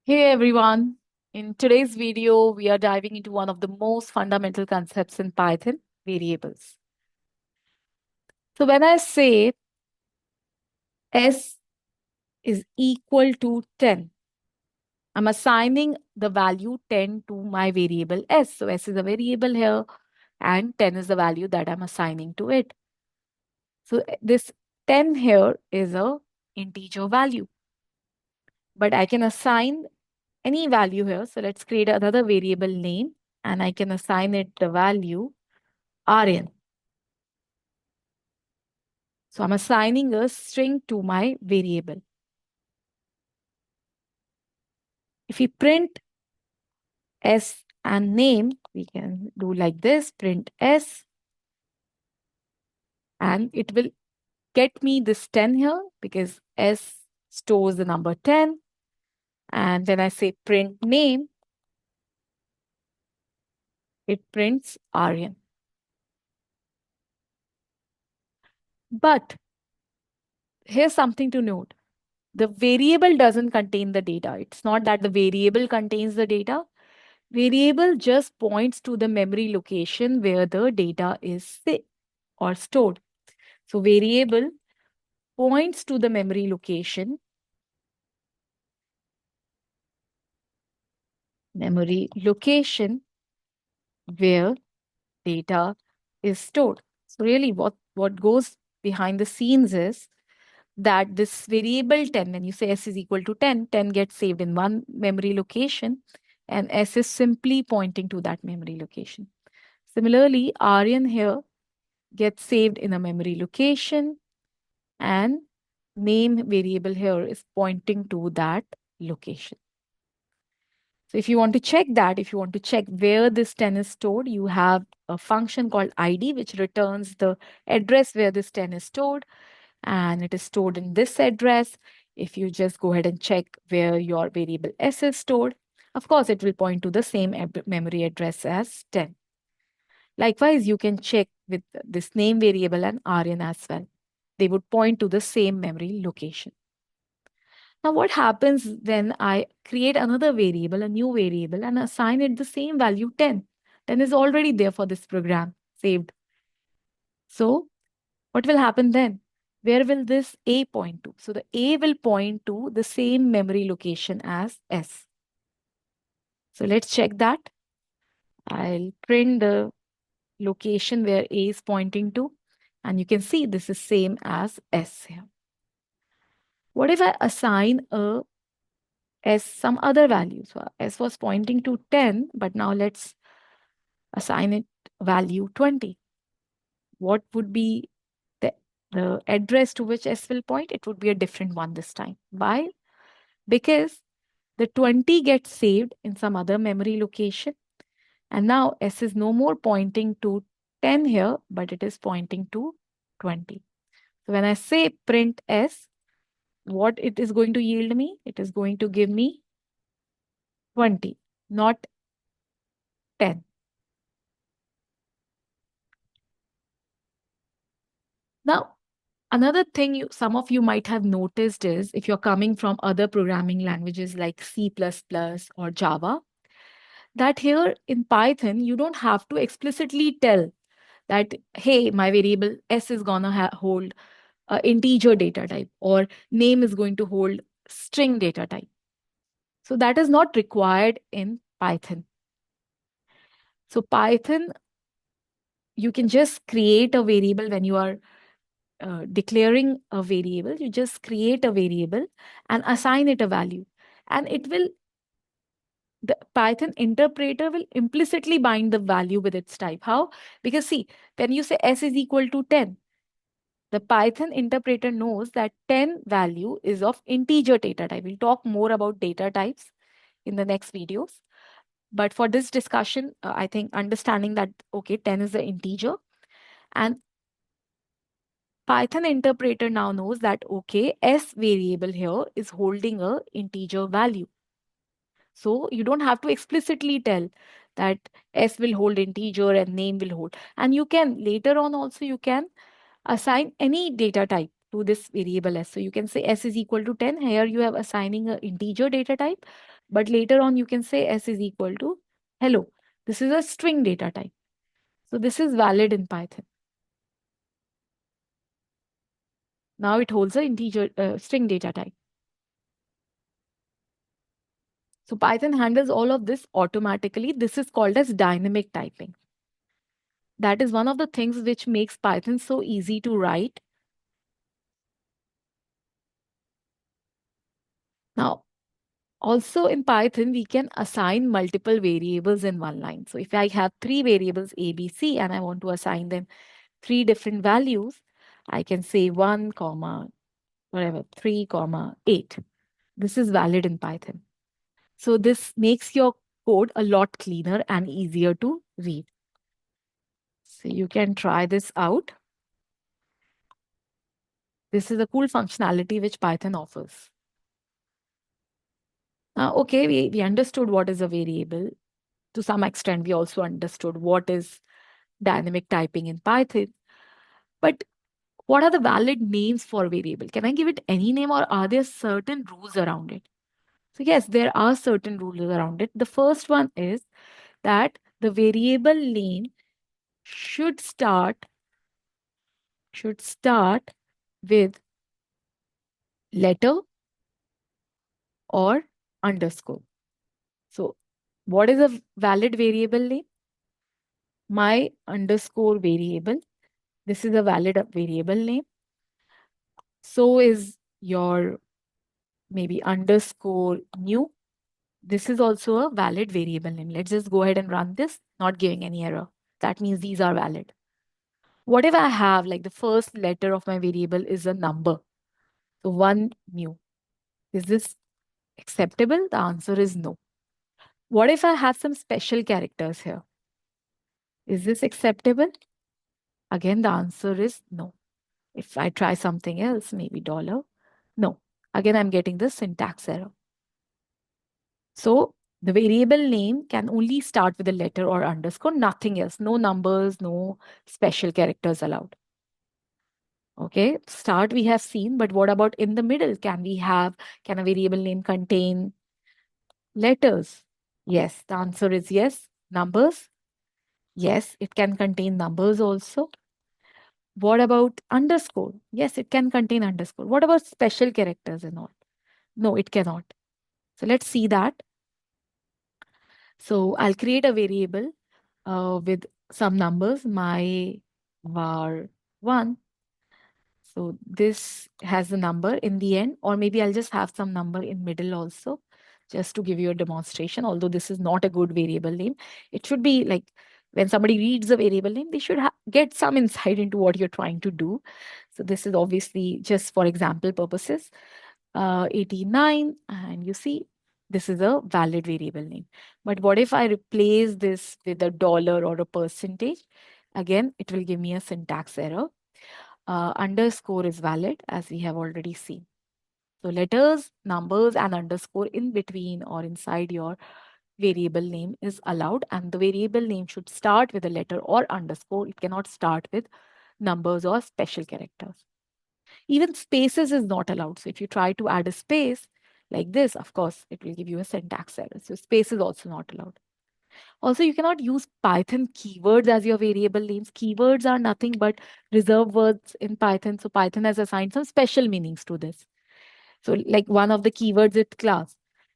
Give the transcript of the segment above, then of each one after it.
Hey everyone. In today's video, we are diving into one of the most fundamental concepts in Python, variables. So when I say s is equal to 10, I'm assigning the value 10 to my variable s. So s is a variable here and 10 is the value that I'm assigning to it. So this 10 here is a integer value, but I can assign any value here. So let's create another variable name and I can assign it the value Aryan. So I'm assigning a string to my variable. If we print s and name, we can do like this, print s, and it will get me this 10 here because s stores the number 10. And when I say print name, it prints Aryan. But here's something to note. The variable doesn't contain the data. It's not that the variable contains the data. Variable just points to the memory location where the data is or stored. So variable points to the memory location, where data is stored. So really what goes behind the scenes is that this variable 10, when you say s is equal to 10, 10 gets saved in one memory location and s is simply pointing to that memory location. Similarly, Aryan here gets saved in a memory location and name variable here is pointing to that location. So if you want to check that, if you want to check where this 10 is stored, you have a function called id, which returns the address where this 10 is stored, and it is stored in this address. If you just go ahead and check where your variable s is stored, of course, it will point to the same memory address as 10. Likewise, you can check with this name variable and Aryan as well. They would point to the same memory location. Now, what happens when I create another variable, a new variable, and assign it the same value 10? 10 is already there for this program saved. So, what will happen then? Where will this A point to? So, the A will point to the same memory location as S. So, let's check that. I'll print the location where A is pointing to, and you can see this is same as S here. What if I assign a S some other value? So S was pointing to 10, but now let's assign it value 20. What would be the address to which S will point? It would be a different one this time. Why? Because the 20 gets saved in some other memory location. And now S is no more pointing to 10 here, but it is pointing to 20. So when I say print S, what it is going to yield me? It is going to give me 20, not 10. Now, another thing some of you might have noticed is if you're coming from other programming languages like C++ or Java, that here in Python, you don't have to explicitly tell that, hey, my variable S is going to hold integer data type or name is going to hold string data type. So that is not required in Python. So Python, you can just create a variable when you are declaring a variable. You just create a variable and assign it a value. And the Python interpreter will implicitly bind the value with its type. How? Because see, when you say s is equal to 10, the Python interpreter knows that 10 value is of integer data type. We'll talk more about data types in the next videos. But for this discussion, I think understanding that, okay, 10 is the integer. And Python interpreter now knows that, okay, s variable here is holding a integer value. So you don't have to explicitly tell that s will hold integer and name will hold. And you can later on also, you can assign any data type to this variable s. So you can say s is equal to 10. Here you have assigning an integer data type. But later on, you can say s is equal to hello. This is a string data type. So this is valid in Python. Now it holds a integer string data type. So Python handles all of this automatically. This is called as dynamic typing. That is one of the things which makes Python so easy to write. Now, also in Python, we can assign multiple variables in one line. So if I have three variables A, B, C, and I want to assign them three different values, I can say 1, comma, whatever, 3, comma, 8. This is valid in Python. So this makes your code a lot cleaner and easier to read. So you can try this out. This is a cool functionality which Python offers. Okay, we understood what is a variable. To some extent, we also understood what is dynamic typing in Python. But what are the valid names for variable? Can I give it any name or are there certain rules around it? So yes, there are certain rules around it. The first one is that the variable name should start with letter or underscore. So what is a valid variable name? My underscore variable. This is a valid variable name. So is your maybe underscore new. This is also a valid variable name. Let's just go ahead and run this, not giving any error. That means these are valid. What if I have like the first letter of my variable is a number? So one new. Is this acceptable? The answer is no. What if I have some special characters here? Is this acceptable? Again, the answer is no. If I try something else, maybe dollar, no. Again, I'm getting the syntax error. So the variable name can only start with a letter or underscore, nothing else. No numbers, no special characters allowed. Okay, start we have seen, but what about in the middle? Can a variable name contain letters? Yes, the answer is yes. Numbers? Yes, it can contain numbers also. What about underscore? Yes, it can contain underscore. What about special characters and all? No, it cannot. So let's see that. So I'll create a variable with some numbers, my var1. So this has the number in the end, or maybe I'll just have some number in middle also, just to give you a demonstration. Although this is not a good variable name, it should be like when somebody reads a variable name, they should get some insight into what you're trying to do. So this is obviously just for example purposes. 89, and you see this is a valid variable name. But what if I replace this with a dollar or a percentage? Again, it will give me a syntax error. Underscore is valid, as we have already seen. So letters, numbers, and underscore in between or inside your variable name is allowed, and the variable name should start with a letter or underscore. It cannot start with numbers or special characters. Even spaces is not allowed. So if you try to add a space like this, of course, it will give you a syntax error. So space is also not allowed. Also, you cannot use Python keywords as your variable names. Keywords are nothing but reserved words in Python. So Python has assigned some special meanings to this. So like one of the keywords is class.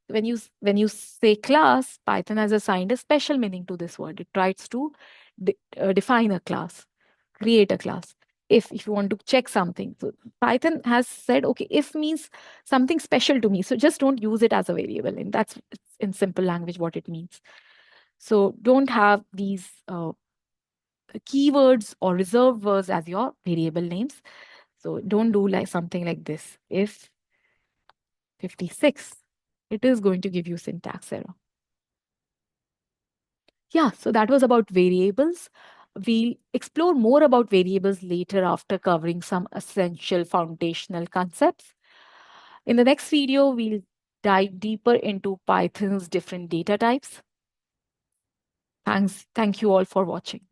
When you say class, Python has assigned a special meaning to this word. It tries to define a class, create a class. If you want to check something, so Python has said, okay, if means something special to me, so just don't use it as a variable, and that's in simple language what it means. So don't have these keywords or reserved words as your variable names. So don't do like something like this. If 56, it is going to give you syntax error. Yeah, so that was about variables. We'll explore more about variables later after covering some essential foundational concepts. In the next video, we'll dive deeper into Python's different data types. Thank you all for watching.